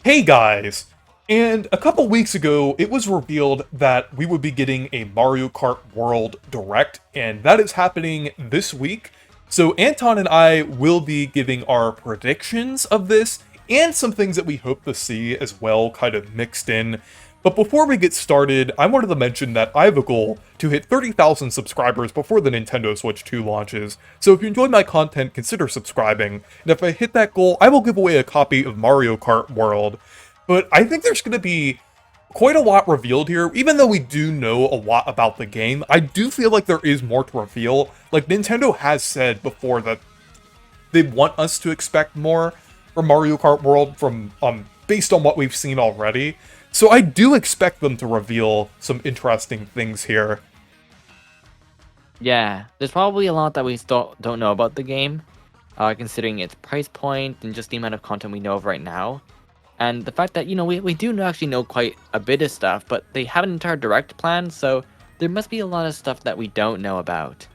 Hey guys! And a couple weeks ago, it was revealed that we would be getting a Mario Kart World Direct, and that is happening this week. So Anton and I will be giving our predictions of this, and some things that we hope to see as well, kind of mixed in. But before we get started, I wanted to mention that I have a goal to hit 30,000 subscribers before the Nintendo Switch 2 launches, so if you enjoy my content, consider subscribing, and if I hit that goal, I will give away a copy of Mario Kart World. But I think there's going to be quite a lot revealed here, even though we do know a lot about the game. I do feel like there is more to reveal. Like, Nintendo has said before that they want us to expect more from Mario Kart World from based on what we've seen already. So I do expect them to reveal some interesting things here. Yeah, there's probably a lot that we still don't know about the game, considering its price point and just the amount of content we know of right now. And the fact that, we do actually know quite a bit of stuff, but they have an entire direct plan, so there must be a lot of stuff that we don't know about.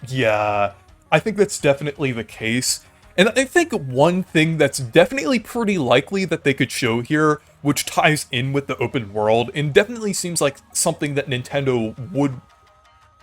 Yeah, I think that's definitely the case. And I think one thing that's definitely pretty likely that they could show here, which ties in with the open world, and definitely seems like something that Nintendo would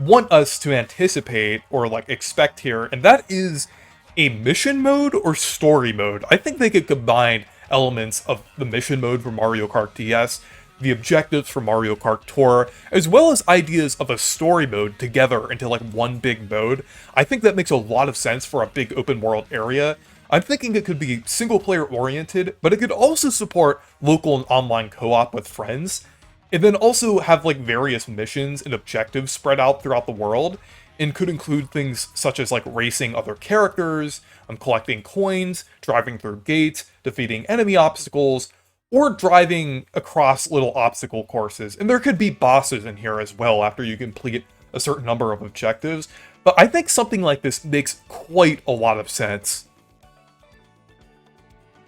want us to anticipate or like expect here, and that is a mission mode or story mode. I think they could combine elements of the mission mode for Mario Kart DS, the objectives for Mario Kart Tour, as well as ideas of a story mode together into like one big mode. I think that makes a lot of sense for a big open world area. I'm thinking it could be single player oriented, but it could also support local and online co-op with friends, and then also have like various missions and objectives spread out throughout the world, and could include things such as like racing other characters, collecting coins, driving through gates, defeating enemy obstacles, or driving across little obstacle courses. And there could be bosses in here as well after you complete a certain number of objectives. But I think something like this makes quite a lot of sense.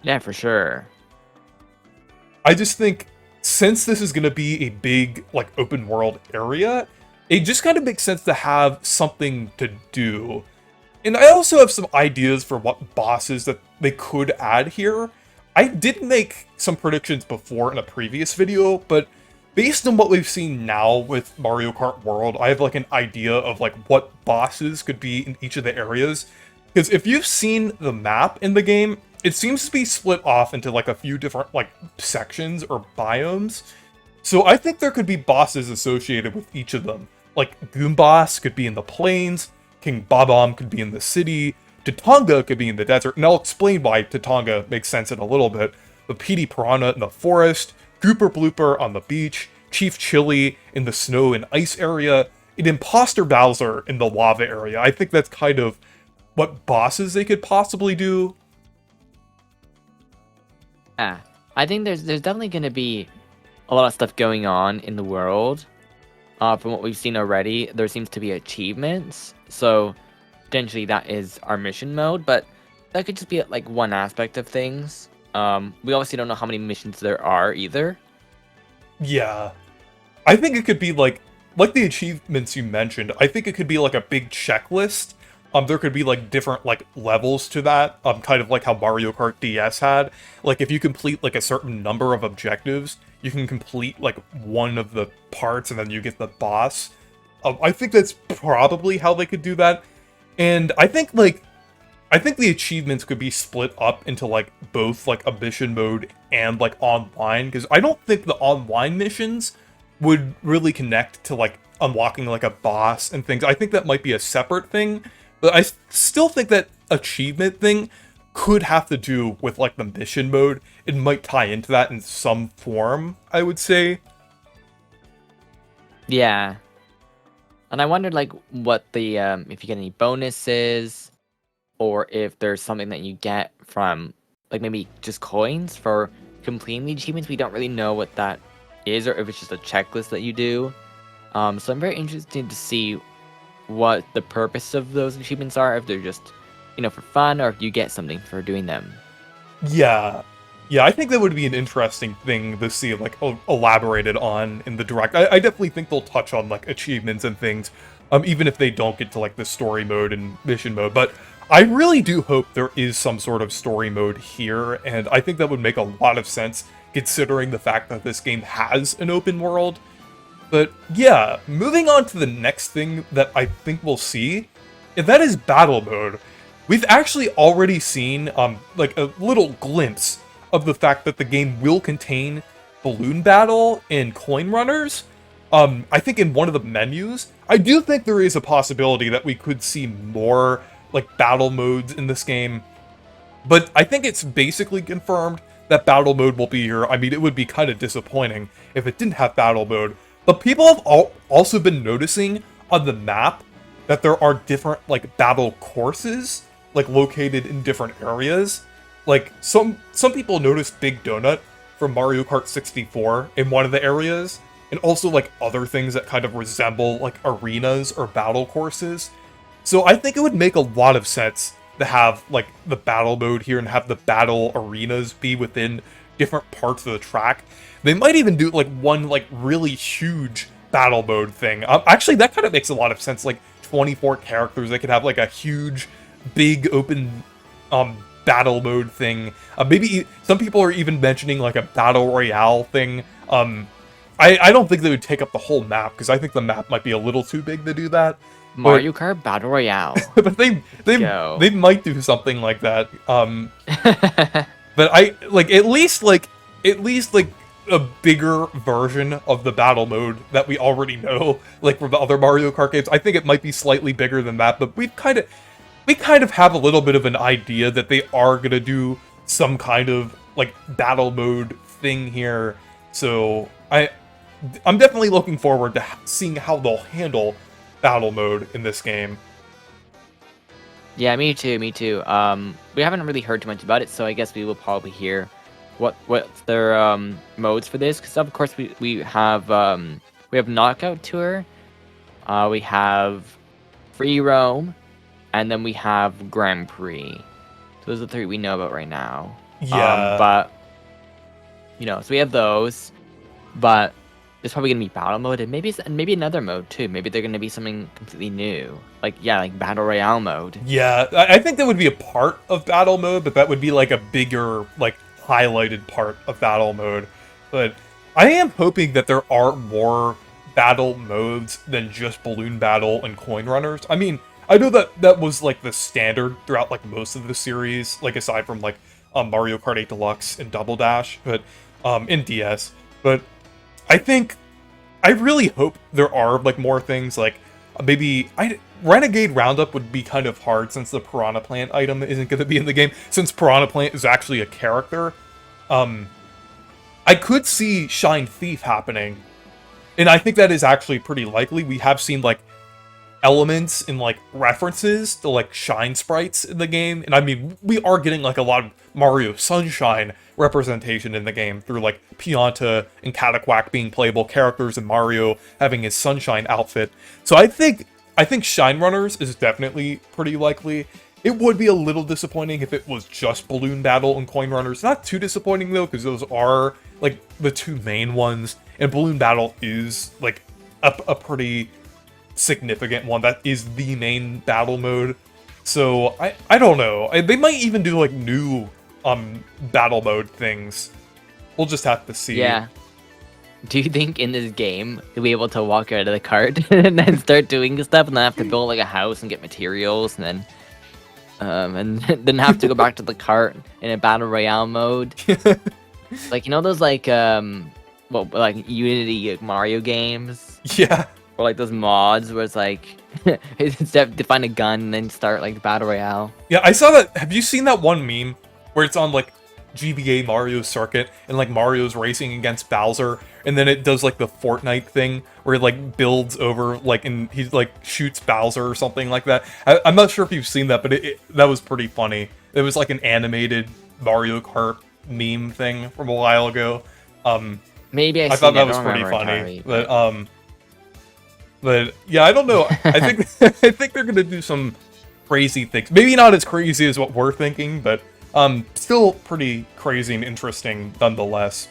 Yeah, for sure. I just think since this is going to be a big like open world area, it just kind of makes sense to have something to do. And I also have some ideas for what bosses that they could add here. I did make some predictions before in a previous video, but based on what we've seen now with Mario Kart World, I have like an idea of like what bosses could be in each of the areas. Because if you've seen the map in the game, it seems to be split off into like a few different like sections or biomes. So I think there could be bosses associated with each of them. Like Goomboss could be in the plains, King Bob-omb could be in the city, Tatonga could be in the desert, and I'll explain why Tatonga makes sense in a little bit, but Petey Piranha in the forest, Gooper Blooper on the beach, Chief Chili in the snow and ice area, and Imposter Bowser in the lava area. I think that's kind of what bosses they could possibly do. Yeah, I think there's definitely going to be a lot of stuff going on in the world. From what we've seen already, there seems to be achievements, so potentially that is our mission mode, but that could just be like one aspect of things. We obviously don't know how many missions there are either. Yeah. I think it could be like the achievements you mentioned, I think it could be like a big checklist. There could be like different like levels to that, kind of like how Mario Kart DS had. Like if you complete like a certain number of objectives, you can complete like one of the parts and then you get the boss. I think that's probably how they could do that. And I think the achievements could be split up into like both like a mission mode and like online, because I don't think the online missions would really connect to like unlocking like a boss and things. I think that might be a separate thing, but I still think that achievement thing could have to do with like the mission mode. It might tie into that in some form, I would say. Yeah. And I wondered like what the if you get any bonuses, or if there's something that you get from like maybe just coins for completing the achievements. We don't really know what that is, or if it's just a checklist that you do. So I'm very interested to see what the purpose of those achievements are, if they're just, for fun, or if you get something for doing them. Yeah. Yeah, I think that would be an interesting thing to see, like, elaborated on in the direct. I definitely think they'll touch on, like, achievements and things, even if they don't get to, like, the story mode and mission mode. But I really do hope there is some sort of story mode here, and I think that would make a lot of sense considering the fact that this game has an open world. But yeah, moving on to the next thing that I think we'll see, and that is battle mode. We've actually already seen like a little glimpse of the fact that the game will contain balloon battle and coin runners. I think in one of the menus, I do think there is a possibility that we could see more like battle modes in this game, but I think it's basically confirmed that battle mode will be here. I mean, it would be kind of disappointing if it didn't have battle mode, but people have also been noticing on the map that there are different like battle courses like located in different areas. Like some people noticed Big Donut from Mario Kart 64 in one of the areas, and also like other things that kind of resemble like arenas or battle courses. So I think it would make a lot of sense to have like the battle mode here and have the battle arenas be within different parts of the track. They might even do like one like really huge battle mode thing. Actually, that kind of makes a lot of sense. Like 24 characters, they could have like a huge, big open battle mode thing. Maybe some people are even mentioning like a battle royale thing. I don't think they would take up the whole map because I think the map might be a little too big to do that. Mario Kart Battle Royale. But they might do something like that. But I like at least like a bigger version of the battle mode that we already know, like from the other Mario Kart games. I think it might be slightly bigger than that, but we kind of have a little bit of an idea that they are gonna do some kind of like battle mode thing here. So I'm definitely looking forward to seeing how they'll handle battle mode in this game. Yeah, me too. We haven't really heard too much about it, so I guess we will probably hear what their modes for this. Because of course we have Knockout Tour, we have Free Roam, and then we have Grand Prix. So those are the three we know about right now. Yeah. But so we have those, but there's probably gonna be battle mode and maybe another mode too. Maybe they're gonna be something completely new, like battle royale mode. Yeah, I think that would be a part of battle mode, but that would be like a bigger, like highlighted part of battle mode. But I am hoping that there are more battle modes than just balloon battle and coin runners. I mean, I know that was like the standard throughout like most of the series, like aside from like Mario Kart 8 Deluxe and Double Dash, but in DS. But I really hope there are like more things, like maybe Renegade Roundup would be kind of hard since the Piranha Plant item isn't going to be in the game, since Piranha Plant is actually a character. I could see Shine Thief happening, and I think that is actually pretty likely. We have seen like elements and like references to like shine sprites in the game, and I mean we are getting like a lot of Mario Sunshine representation in the game through like Pianta and Cataquack being playable characters and Mario having his Sunshine outfit. So I think Shine Runners is definitely pretty likely. It would be a little disappointing if it was just Balloon Battle and Coin Runners. Not too disappointing though, because those are like the two main ones, and Balloon Battle is like a pretty significant one. That is the main battle mode. So I don't know. They might even do like new battle mode things. We'll just have to see. Yeah. Do you think in this game you'll be able to walk out of the cart and then start doing stuff, and then have to build like a house and get materials, and then have to go back to the cart in a battle royale mode? Like those like like Unity Mario games? Yeah. Or like those mods where it's like instead to find a gun and then start like battle royale. Yeah, I saw that. Have you seen that one meme where it's on like GBA Mario Circuit and like Mario's racing against Bowser, and then it does like the Fortnite thing where it like builds over like, and he like shoots Bowser or something like that. I'm not sure if you've seen that, but that was pretty funny. It was like an animated Mario Kart meme thing from a while ago. Maybe I thought that was pretty funny, but yeah, I don't know. I think I think they're gonna do some crazy things. Maybe not as crazy as what we're thinking, but still pretty crazy and interesting nonetheless.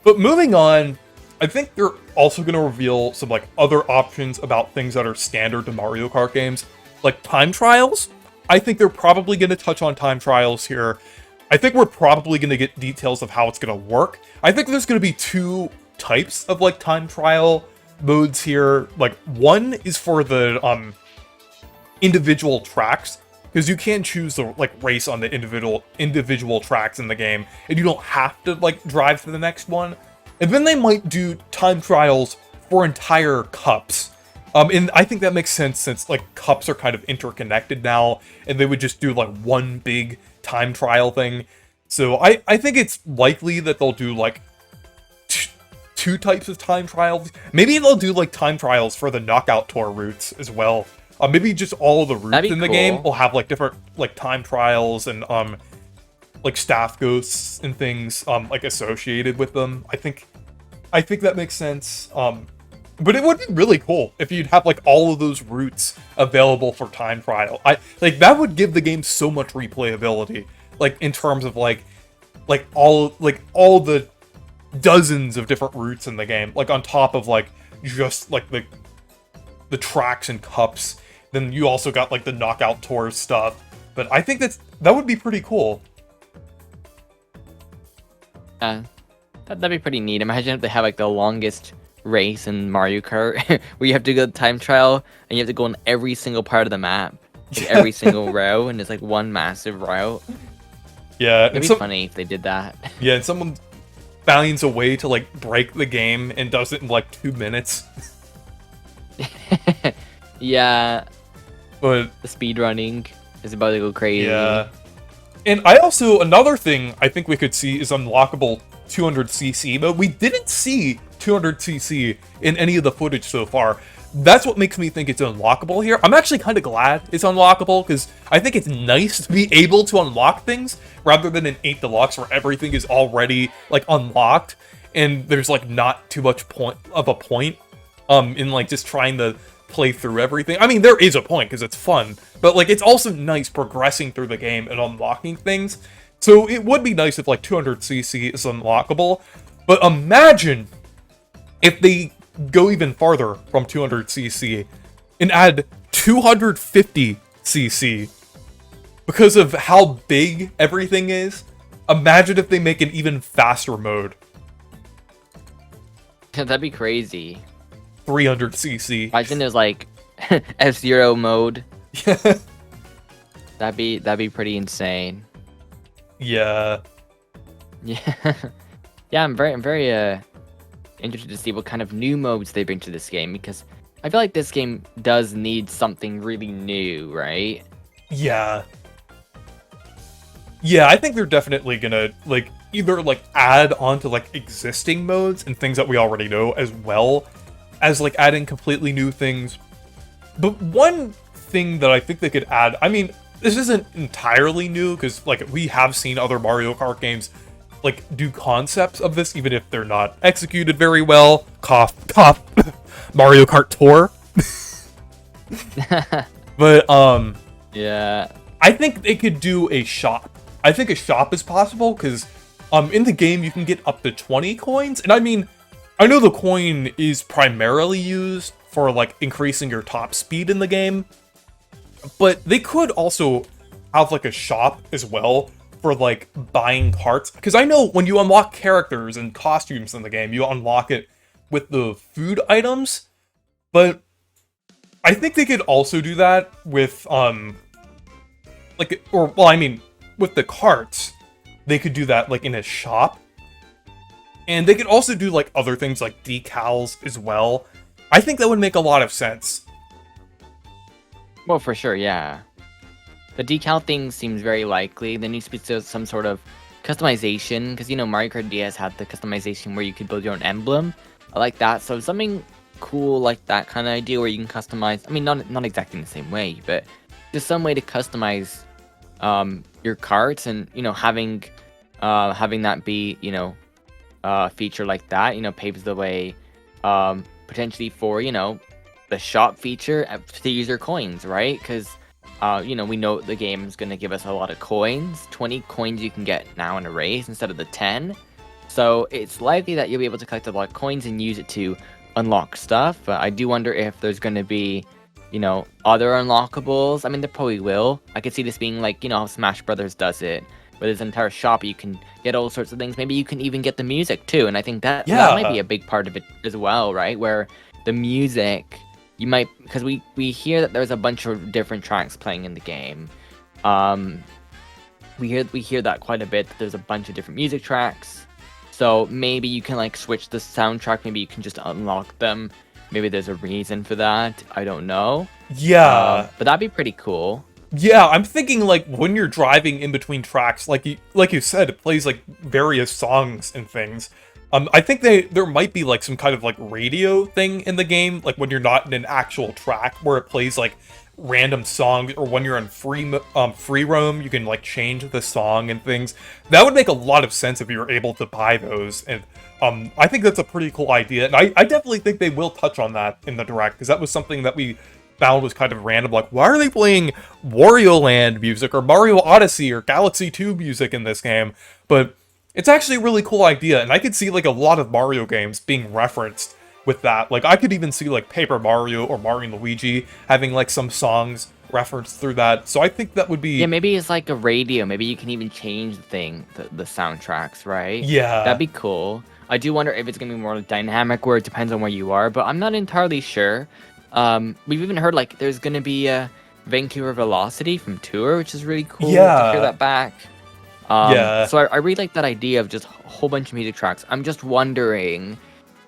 But moving on, I think they're also gonna reveal some like other options about things that are standard to Mario Kart games, like time trials. I think they're probably going to touch on time trials here. I think we're probably going to get details of how it's going to work. I think there's going to be two types of like time trial modes here. Like one is for the individual tracks, because you can choose to like race on the individual tracks in the game, and you don't have to like drive to the next one. And then they might do time trials for entire cups. And I think that makes sense since like cups are kind of interconnected now, and they would just do like one big time trial thing. So I think it's likely that they'll do like two types of time trials. Maybe they'll do like time trials for the knockout tour routes as well. Maybe just all of the routes in the game will have like different like time trials and like staff ghosts and things like associated with them. I think that makes sense. But it would be really cool if you'd have like all of those routes available for time trial. Like that would give the game so much replayability, like in terms of like all the dozens of different routes in the game, like on top of like just like the tracks and cups. Then you also got like the knockout tour stuff. But I think that would be pretty cool. That'd be pretty neat. Imagine if they have like the longest race in Mario Kart where you have to go to time trial and you have to go on every single part of the map, like every single row, and it's like one massive route. Yeah, it'd be funny if they did that. Yeah, and someone finds a way to like break the game and does it in like 2 minutes. Yeah, but the speed running is about to go crazy. Yeah, and another thing I think we could see is unlockable 200cc mode. We didn't see 200cc in any of the footage so far. That's what makes me think it's unlockable here. I'm actually kind of glad it's unlockable, because I think it's nice to be able to unlock things rather than in 8 Deluxe where everything is already like unlocked and there's like not too much point in like just trying to play through everything. I mean, there is a point because it's fun, but like it's also nice progressing through the game and unlocking things. So it would be nice if like 200cc is unlockable, but imagine if they go even farther from 200cc and add 250cc. Because of how big everything is, imagine if they make an even faster mode. That'd be crazy. 300cc. Imagine there's like F-Zero mode. Yeah. That'd be pretty insane. Yeah. Yeah. Yeah, I'm very interested to see what kind of new modes they bring to this game, because I feel like this game does need something really new, right? Yeah. Yeah, I think they're definitely gonna like either like add on to like existing modes and things that we already know, as well as like adding completely new things. But one thing that I think they could add, I mean, this isn't entirely new, because like we have seen other Mario Kart games like do concepts of this, even if they're not executed very well. Cough, cough. Mario Kart Tour. But yeah, I think they could do a shop. I think a shop is possible, because in the game you can get up to 20 coins, and I mean, I know the coin is primarily used for like increasing your top speed in the game, but they could also have like a shop as well for like buying carts, because I know when you unlock characters and costumes in the game, you unlock it with the food items, but I think they could also do that with with the carts. They could do that like in a shop, and they could also do like other things like decals as well. I think that would make a lot of sense. well, for sure, yeah. The decal thing seems very likely. There needs to be some sort of customization, because you know Mario Kart DS had the customization where you could build your own emblem. I like that. So something cool like that kind of idea where you can customize. I mean, not exactly in the same way, but just some way to customize your carts, and you know having that be a feature like that paves the way potentially for the shop feature to use your coins, right? Because we know the game is going to give us a lot of coins. 20 coins you can get now in a race instead of the 10. So it's likely that you'll be able to collect a lot of coins and use it to unlock stuff. But I do wonder if there's going to be other unlockables. I mean, there probably will. I could see this being like, how Smash Brothers does it, where there's an entire shop, you can get all sorts of things. Maybe you can even get the music too, and I think that might be Yeah. a big part of it as well, right? Where the music, you might, because we hear that there's a bunch of different tracks playing in the game. We hear that quite a bit, that there's a bunch of different music tracks. So maybe you can like switch the soundtrack, maybe you can just unlock them. Maybe there's a reason for that. I don't know. Yeah. But that'd be pretty cool. Yeah, I'm thinking like when you're driving in between tracks, like you said, it plays like various songs and things. I think there might be like some kind of like radio thing in the game, like when you're not in an actual track where it plays like random songs, or when you're in free roam, you can like change the song and things. That would make a lot of sense if you were able to buy those, and I think that's a pretty cool idea, and I definitely think they will touch on that in the direct, because that was something that we found was kind of random. Like, why are they playing Wario Land music or Mario Odyssey or Galaxy 2 music in this game? But it's actually a really cool idea, and I could see like a lot of Mario games being referenced with that. Like, I could even see like Paper Mario or Mario and Luigi having like some songs referenced through that. So I think that would be... Yeah, maybe it's like a radio. Maybe you can even change the soundtracks, right? Yeah. That'd be cool. I do wonder if it's gonna be more dynamic, where it depends on where you are, but I'm not entirely sure. We've even heard like there's gonna be a Vancouver Velocity from Tour, which is really cool to Yeah. hear that back. Yeah. So I really like that idea of just a whole bunch of music tracks. I'm just wondering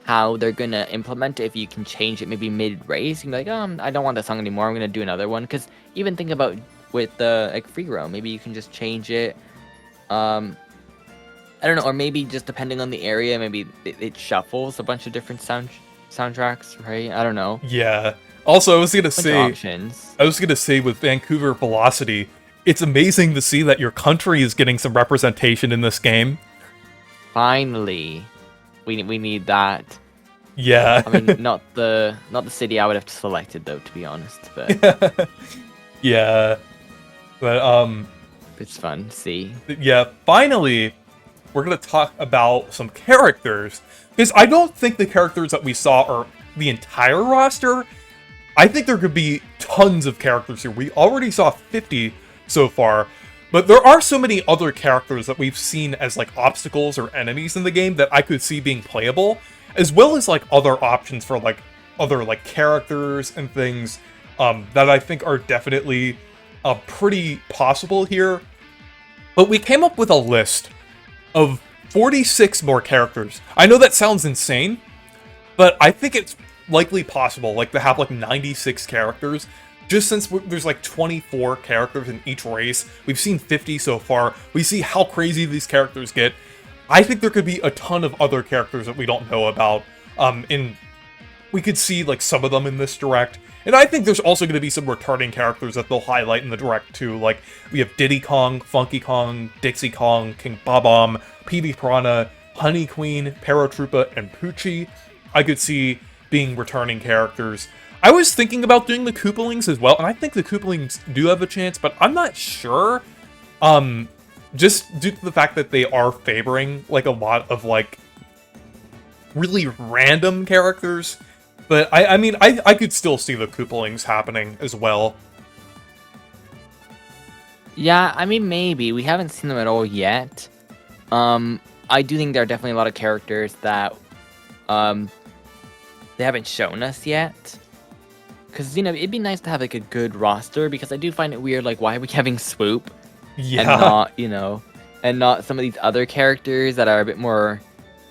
how they're gonna implement it, if you can change it maybe mid-race. You can be like, I don't want that song anymore, I'm gonna do another one. Because even think about with the like free roam, maybe you can just change it. I don't know, or maybe just depending on the area, maybe it shuffles a bunch of different soundtracks, right? I don't know. Yeah. Also, Bunch of options. I was gonna say with Vancouver Velocity, it's amazing to see that your country is getting some representation in this game. Finally, we need that. Yeah. I mean, not the city I would have selected though, to be honest. But Yeah. But it's fun to see. yeah, finally we're gonna talk about some characters. Because I don't think the characters that we saw are the entire roster. I think there could be tons of characters here. We already saw 50 so far, but there are so many other characters that we've seen as like obstacles or enemies in the game that I could see being playable, as well as like other options for like other like characters and things that I think are definitely pretty possible here. But we came up with a list of 46 more characters. I know that sounds insane, but I think it's likely possible, like, to have like 96 characters. Just since there's like 24 characters in each race, we've seen 50 so far. We see how crazy these characters get. I think there could be a ton of other characters that we don't know about. We could see like some of them in this direct. And I think there's also going to be some returning characters that they'll highlight in the direct too. Like, we have Diddy Kong, Funky Kong, Dixie Kong, King Bob-omb, PB Piranha, Honey Queen, Paratroopa, and Poochie. I could see being returning characters. I was thinking about doing the Koopalings as well, and I think the Koopalings do have a chance, but I'm not sure. Just due to the fact that they are favoring like a lot of like really random characters. But I mean, I could still see the Koopalings happening as well. Yeah, I mean, maybe. We haven't seen them at all yet. I do think there are definitely a lot of characters that they haven't shown us yet. Because, it'd be nice to have like a good roster, because I do find it weird, like, why are we having Swoop? Yeah. And not, and not some of these other characters that are a bit more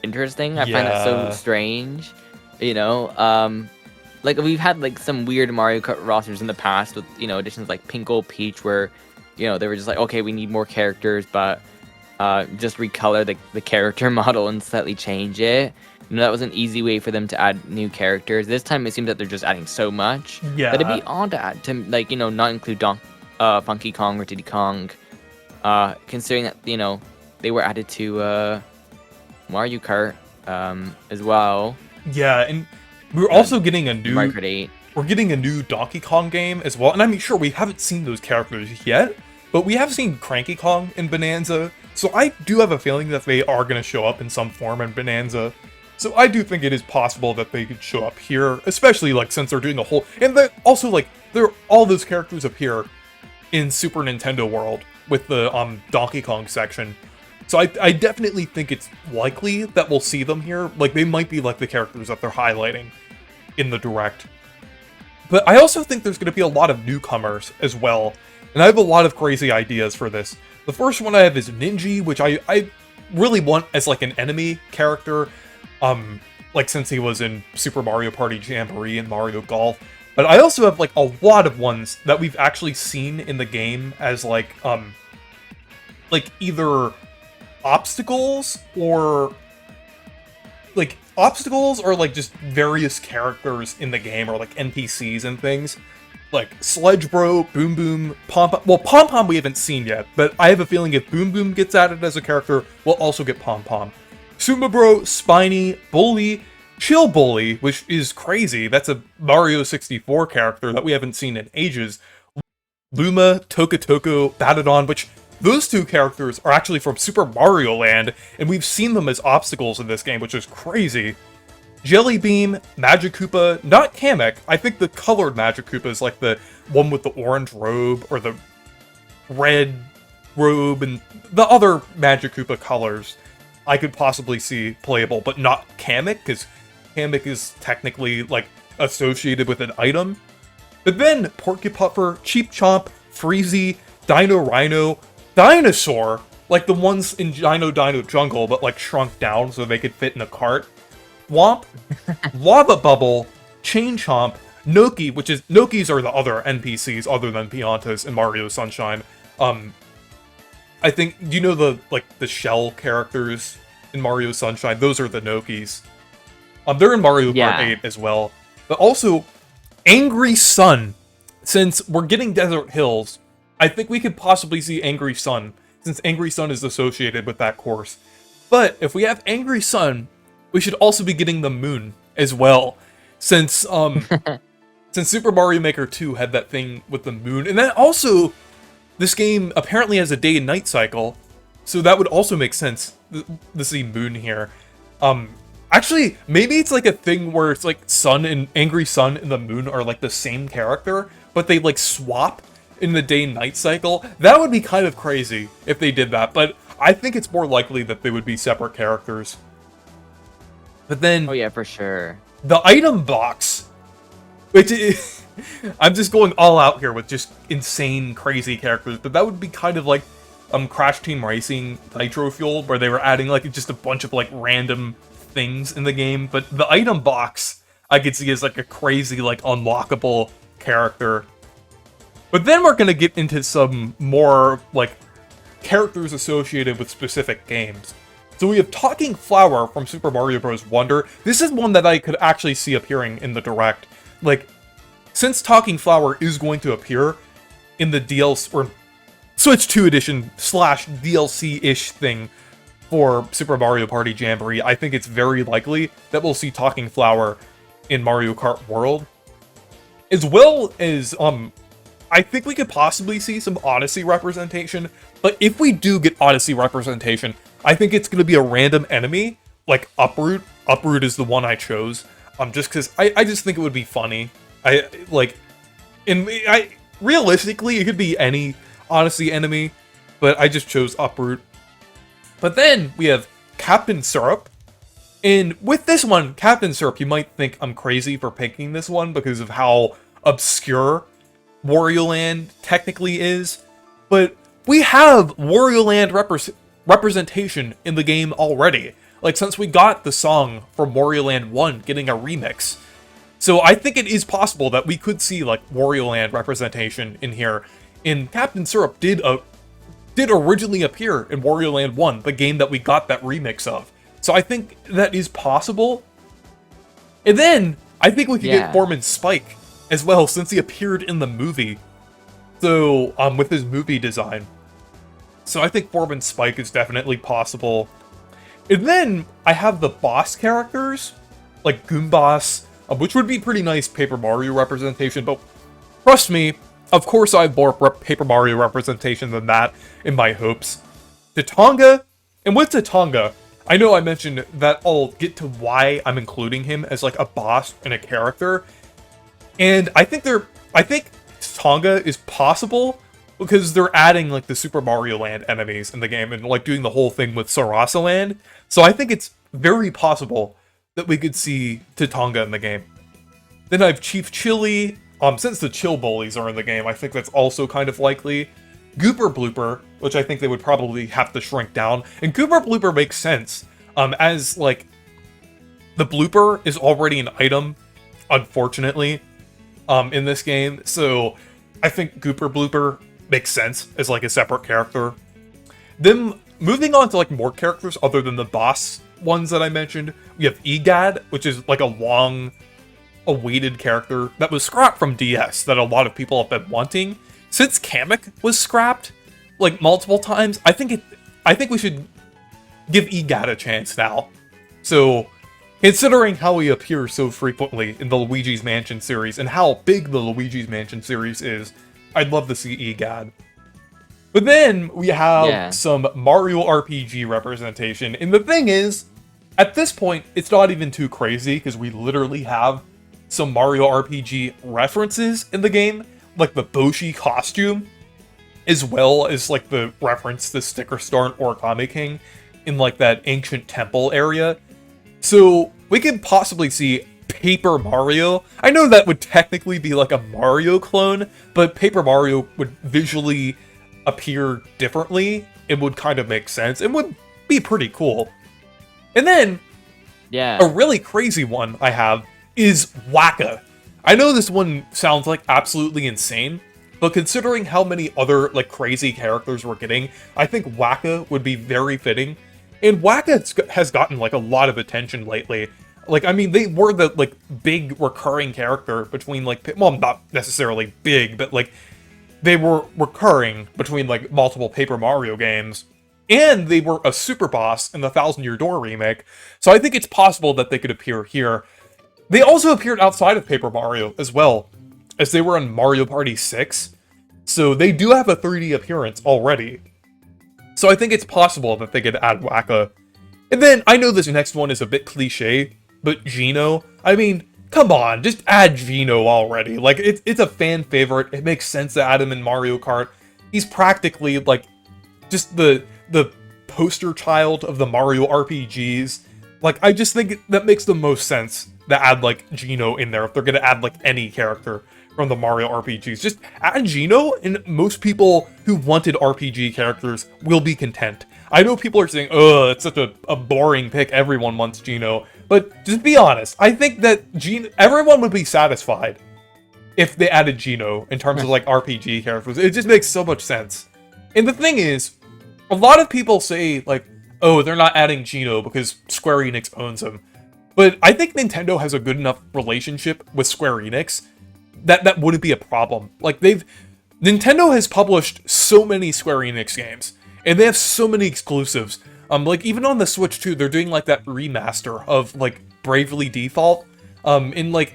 interesting. I find that so strange. Like, we've had like some weird Mario Kart rosters in the past with, additions like Pinkle, Peach, where, they were just like, okay, we need more characters, but just recolor the character model and slightly change it. That was an easy way for them to add new characters. This time it seems that they're just adding so much. Yeah. But it'd be odd to add, to like, not include Funky Kong or Diddy Kong, considering that, they were added to Mario Kart as well. Yeah, and we're also getting a new Mario Kart 8. We're getting a new Donkey Kong game as well. And I mean, sure, we haven't seen those characters yet, but we have seen Cranky Kong in Bonanza. So I do have a feeling that they are going to show up in some form in Bonanza. So I do think it is possible that they could show up here, especially like since they're doing a whole, and also like all those characters appear in Super Nintendo World with the Donkey Kong section. So I definitely think it's likely that we'll see them here. Like they might be like the characters that they're highlighting in the direct. But I also think there's going to be a lot of newcomers as well, and I have a lot of crazy ideas for this. The first one I have is Ninji, which I really want as like an enemy character. Like since he was in Super Mario Party Jamboree and Mario Golf. But I also have like a lot of ones that we've actually seen in the game as like either obstacles or like just various characters in the game or like NPCs and things. Like Sledge Bro, Boom Boom, Pom Pom. Well, Pom Pom we haven't seen yet, but I have a feeling if Boom Boom gets added as a character, we'll also get Pom Pom. Suma Bro, Spiny, Bully, Chill Bully, which is crazy. That's a Mario 64 character that we haven't seen in ages. Luma, Tokotoko, Batadon, which those two characters are actually from Super Mario Land, and we've seen them as obstacles in this game, which is crazy. Jelly Beam, Magic Koopa, not Kamek. I think the colored Magic Koopa is like the one with the orange robe, or the red robe, and the other Magic Koopa colors I could possibly see playable, but not Kamek, because Kamek is technically, like, associated with an item. But then, Porcupuffer, Cheap Chomp, Freezy, Dino Rhino, Dinosaur, like the ones in Dino Jungle, but, like, shrunk down so they could fit in a cart. Womp, Lava Bubble, Chain Chomp, Noki, which is, Nokis are the other NPCs other than Piantas in Mario Sunshine. I think, you know the shell characters in Mario Sunshine? Those are the Nokis. They're in Mario Kart 8 as well. But also, Angry Sun. Since we're getting Desert Hills, I think we could possibly see Angry Sun, since Angry Sun is associated with that course. But if we have Angry Sun, we should also be getting the Moon as well. Since since Super Mario Maker 2 had that thing with the moon. And then also, this game apparently has a day and night cycle, so that would also make sense to see Moon here. Actually, maybe it's like a thing where it's like Sun and Angry Sun and the Moon are like the same character, but they like swap in the day and night cycle. That would be kind of crazy if they did that, but I think it's more likely that they would be separate characters. But then... Oh yeah, for sure. The item box, which is... I'm just going all out here with just insane, crazy characters, but that would be kind of like Crash Team Racing Nitro Fuel, where they were adding like just a bunch of like random things in the game. But the item box, I could see as like a crazy, like unlockable character. But then we're gonna get into some more like characters associated with specific games. So we have Talking Flower from Super Mario Bros. Wonder. This is one that I could actually see appearing in the Direct. Like, since Talking Flower is going to appear in the DLC, or Switch 2 edition / DLC-ish thing for Super Mario Party Jamboree, I think it's very likely that we'll see Talking Flower in Mario Kart World. As well as, I think we could possibly see some Odyssey representation, but if we do get Odyssey representation, I think it's going to be a random enemy, like Uproot. Uproot is the one I chose, just because I just think it would be funny. Realistically, it could be any Odyssey enemy, but I just chose Uproot. But then we have Captain Syrup, and with this one, Captain Syrup, you might think I'm crazy for picking this one because of how obscure Wario Land technically is, but we have Wario Land representation in the game already. Like, since we got the song from Wario Land 1 getting a remix. So I think it is possible that we could see, like, Wario Land representation in here. And Captain Syrup did originally appear in Wario Land 1, the game that we got that remix of. So I think that is possible. And then, I think we could get Foreman Spike as well, since he appeared in the movie. So, with his movie design. So I think Foreman Spike is definitely possible. And then I have the boss characters, like Goomboss, which would be pretty nice Paper Mario representation, but trust me, of course I have more Paper Mario representation than that in my hopes. Tatonga, and with Tatonga, I know I mentioned that I'll get to why I'm including him as like a boss and a character, and I think Tonga is possible because they're adding like the Super Mario Land enemies in the game and like doing the whole thing with Sarasa Land. So I think it's very possible that we could see Tonga in the game. Then I have Chief Chili. Since the Chill Bullies are in the game, I think that's also kind of likely. Gooper Blooper, which I think they would probably have to shrink down. And Gooper Blooper makes sense, as, like, the Blooper is already an item, unfortunately, in this game. So I think Gooper Blooper makes sense as, like, a separate character. Then, moving on to, like, more characters other than the boss ones that I mentioned, we have Egad, which is, like, a long-awaited character that was scrapped from DS that a lot of people have been wanting. Since Kamek was scrapped, like, multiple times, I think we should give Egad a chance now. So, considering how he appears so frequently in the Luigi's Mansion series, and how big the Luigi's Mansion series is, I'd love to see Egad. But then, we have some Mario RPG representation, and the thing is, at this point, it's not even too crazy, because we literally have some Mario RPG references in the game, like the Boshi costume, as well as like the reference to Sticker Star and Origami King in like that ancient temple area. So we could possibly see Paper Mario. I know that would technically be like a Mario clone, but Paper Mario would visually appear differently. It would kind of make sense. It would be pretty cool. And then, a really crazy one I have is Waka. I know this one sounds like absolutely insane, but considering how many other like crazy characters we're getting, I think Waka would be very fitting. And Waka has gotten like a lot of attention lately. Like, I mean, they were the like big recurring character between like, well, not necessarily big, but like they were recurring between like multiple Paper Mario games. And they were a super boss in the Thousand Year Door remake. So I think it's possible that they could appear here. They also appeared outside of Paper Mario as well, as they were in Mario Party 6. So they do have a 3D appearance already. So I think it's possible that they could add Waka. And then, I know this next one is a bit cliche, but Geno, I mean, come on, just add Geno already. Like, it's a fan favorite, it makes sense to add him in Mario Kart. He's practically, like, just the poster child of the Mario RPGs. Like, I just think that makes the most sense to add, like, Geno in there if they're gonna add, like, any character from the Mario RPGs. Just add Geno, and most people who wanted RPG characters will be content. I know people are saying, ugh, it's such a boring pick, everyone wants Geno. But just be honest, I think that everyone would be satisfied if they added Geno in terms of, like, RPG characters. It just makes so much sense. And the thing is, a lot of people say, like, oh, they're not adding Geno because Square Enix owns him. But I think Nintendo has a good enough relationship with Square Enix that wouldn't be a problem. Like, Nintendo has published so many Square Enix games, and they have so many exclusives. Like, even on the Switch 2, they're doing, like, that remaster of, like, Bravely Default. And, like,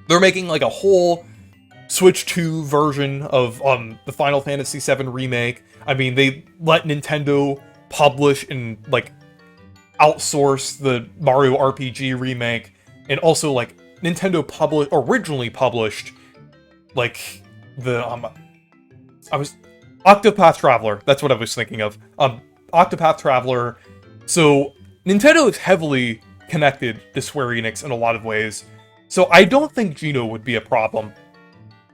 they're making, like, a whole Switch 2 version of, the Final Fantasy VII Remake. I mean, they let Nintendo publish and, like, outsource the Mario RPG remake, and also, like, Nintendo originally published, like, the, Octopath Traveler, that's what I was thinking of. Octopath Traveler. So, Nintendo is heavily connected to Square Enix in a lot of ways, so I don't think Geno would be a problem.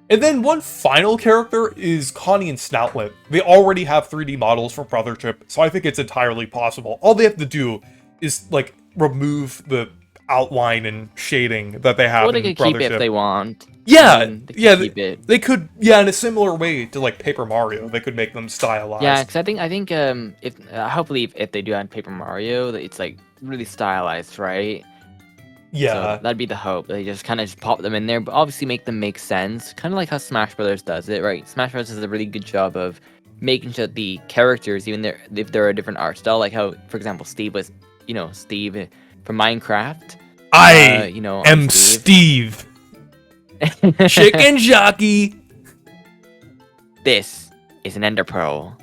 And then one final character is Connie and Snoutlet. They already have 3D models from Brothership, so I think it's entirely possible. All they have to do is, like, remove the outline and shading that they have in Brothership. Well, they could keep it if they want. Yeah, I mean, they could, yeah, in a similar way to, like, Paper Mario, they could make them stylized. Yeah, because I think if hopefully if they do add Paper Mario, it's like really stylized, right? Yeah, so that'd be the hope. They just kind of just pop them in there, but obviously make them make sense. Kind of like how Smash Brothers does it, right? Smash Brothers does a really good job of making sure the characters, even if they're a different art style, like how, for example, Steve was, Steve from Minecraft. I am Steve. Chicken jockey. This is an Ender Pearl.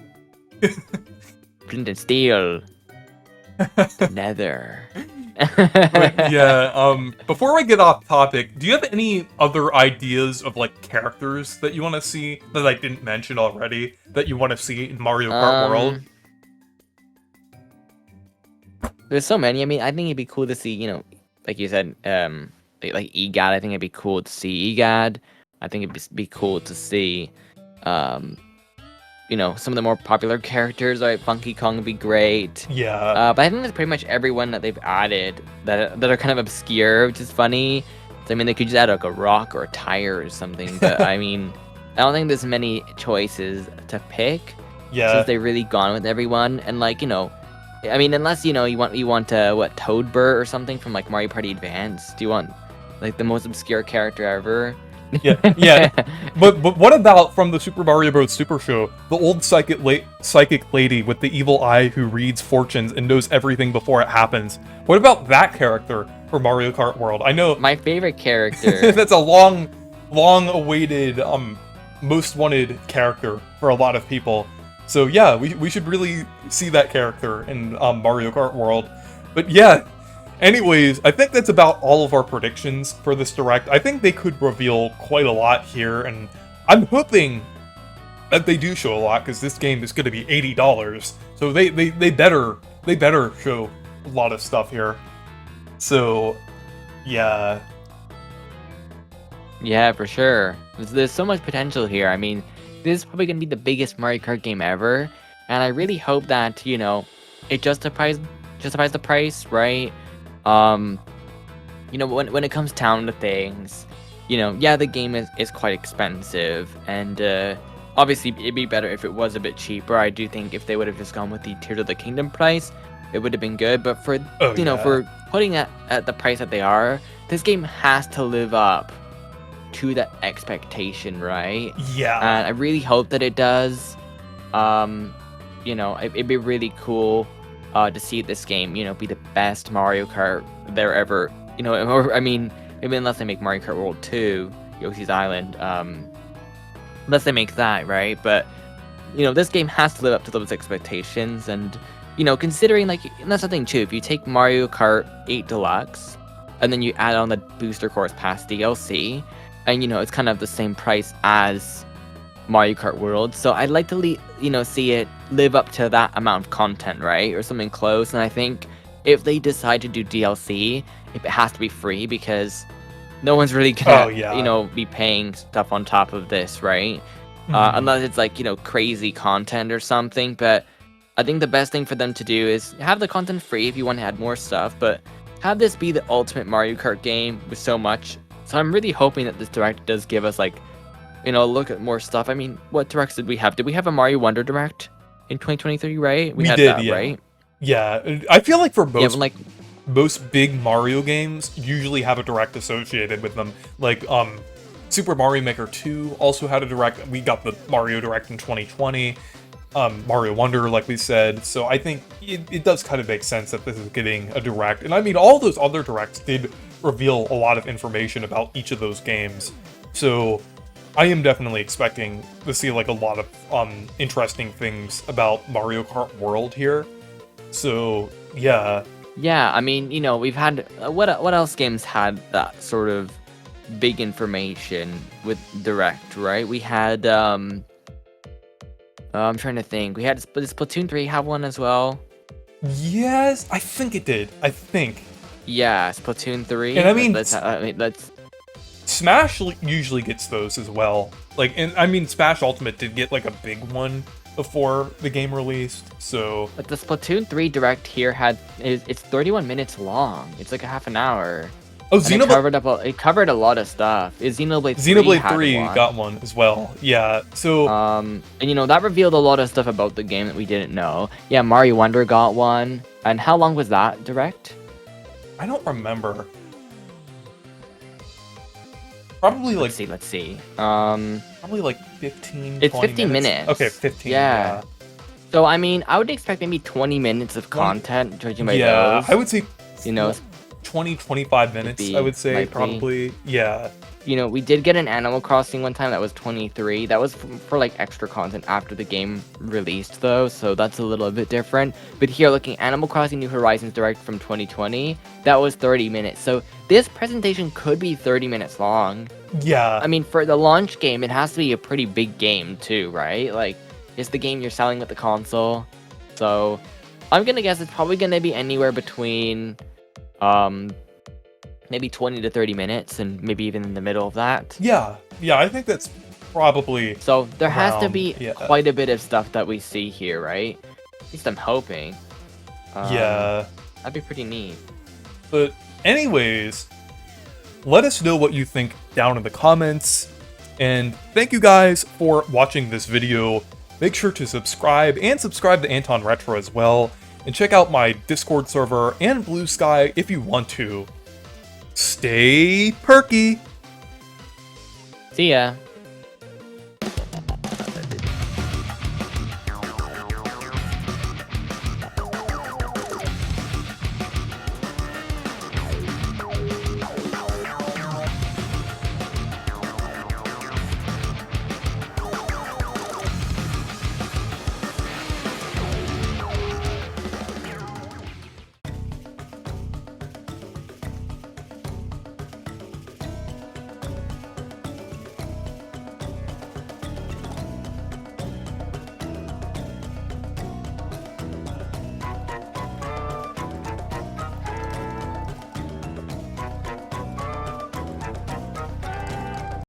Flint and Steel. The Nether. But yeah, before I get off topic, do you have any other ideas of like characters that you want to see that I didn't mention already that you want to see in Mario Kart World? Um, there's so many. I mean, I think it'd be cool to see, like you said, like EGAD. I think it'd be cool to see EGAD. I think it'd be cool to see, um, some of the more popular characters. Right, Funky Kong would be great. Yeah. But I think that's pretty much everyone that they've added that are kind of obscure, which is funny. So, I mean, they could just add like a rock or a tire or something. But I mean, I don't think there's many choices to pick. Yeah. Since they've really gone with everyone, and like I mean, unless you want what Toadbur or something from like Mario Party Advance. Do you want like the most obscure character ever? Yeah. But what about from the Super Mario Bros. Super Show, the old psychic lady with the evil eye who reads fortunes and knows everything before it happens? What about that character for Mario Kart World? I know My favorite character. that's a long awaited most wanted character for a lot of people. So yeah, we should really see that character in Mario Kart World. But yeah, anyways, I think that's about all of our predictions for this Direct. I think they could reveal quite a lot here, and I'm hoping that they do show a lot, because this game is going to be $80. So they better show a lot of stuff here. So, yeah. Yeah, for sure. There's so much potential here. I mean, this is probably going to be the biggest Mario Kart game ever, and I really hope that, it justifies the price, right? When it comes down to things, yeah, the game is quite expensive, and obviously it'd be better if it was a bit cheaper. I do think if they would have just gone with the Tears of the Kingdom price, it would have been good. But for for putting it at the price that they are, this game has to live up to that expectation, right? Yeah. And I really hope that it does. It'd be really cool to see this game, be the best Mario Kart there ever. Or I mean, maybe unless they make Mario Kart World 2, Yoshi's Island, unless they make that, right? But this game has to live up to those expectations, and considering and that's the thing too. If you take Mario Kart 8 Deluxe, and then you add on the Booster Course Pass DLC, and it's kind of the same price as Mario Kart World, so I'd like to see it live up to that amount of content, right, or something close. And I think if they decide to do DLC, if it has to be free, because no one's really gonna be paying stuff on top of this, right? Unless it's like crazy content or something. But I think the best thing for them to do is have the content free if you want to add more stuff, but have this be the ultimate Mario Kart game with so much. So I'm really hoping that this Direct does give us look at more stuff. I mean, what Directs did we have? Did we have a Mario Wonder Direct in 2023, right? We had did, that, yeah. right? Yeah, I feel like for most, Yeah, most big Mario games usually have a Direct associated with them. Like, Super Mario Maker 2 also had a Direct. We got the Mario Direct in 2020. Mario Wonder, like we said. So I think it does kind of make sense that this is getting a Direct. And I mean, all those other Directs did reveal a lot of information about each of those games. So I am definitely expecting to see like a lot of interesting things about Mario Kart World here. So yeah. Yeah, I mean, we've had what else games had that sort of big information with Direct, right? We had I'm trying to think. We had Splatoon 3 have one as well. Yes, I think it did. I think. Yeah, Splatoon 3. And I mean, let's Smash usually gets those as well. Like, and I mean, Smash Ultimate did get like a big one before the game released. So, but the Splatoon 3 Direct here it's 31 minutes long. It's like a half an hour. Oh, it covered a lot of stuff. Xenoblade 3 got one as well. Yeah. So and that revealed a lot of stuff about the game that we didn't know. Yeah, Mario Wonder got one. And how long was that Direct? I don't remember. Probably like let's see. Probably like 15. It's 15 minutes. Okay, 15. Yeah. So I mean, I would expect maybe 20 minutes of content, judging by those. I would say 20-25 minutes, I would say, likely. probably. Yeah. You know, we did get an Animal Crossing one time that was 23. That was for like extra content after the game released, though, so that's a little bit different. But here, looking Animal Crossing New Horizons Direct from 2020, that was 30 minutes. So this presentation could be 30 minutes long. Yeah. I mean, for the launch game, it has to be a pretty big game too, right? Like, it's the game you're selling with the console. So I'm gonna guess it's probably gonna be anywhere between maybe 20 to 30 minutes, and maybe even in the middle of that. Yeah. Yeah, I think that's probably... So there has to around, be yeah. quite a bit of stuff that we see here, right? At least I'm hoping. Yeah. That'd be pretty neat. But anyways, let us know what you think down in the comments. And thank you guys for watching this video. Make sure to subscribe, and subscribe to Anton Retro as well. And check out my Discord server and Blue Sky if you want to. Stay perky! See ya!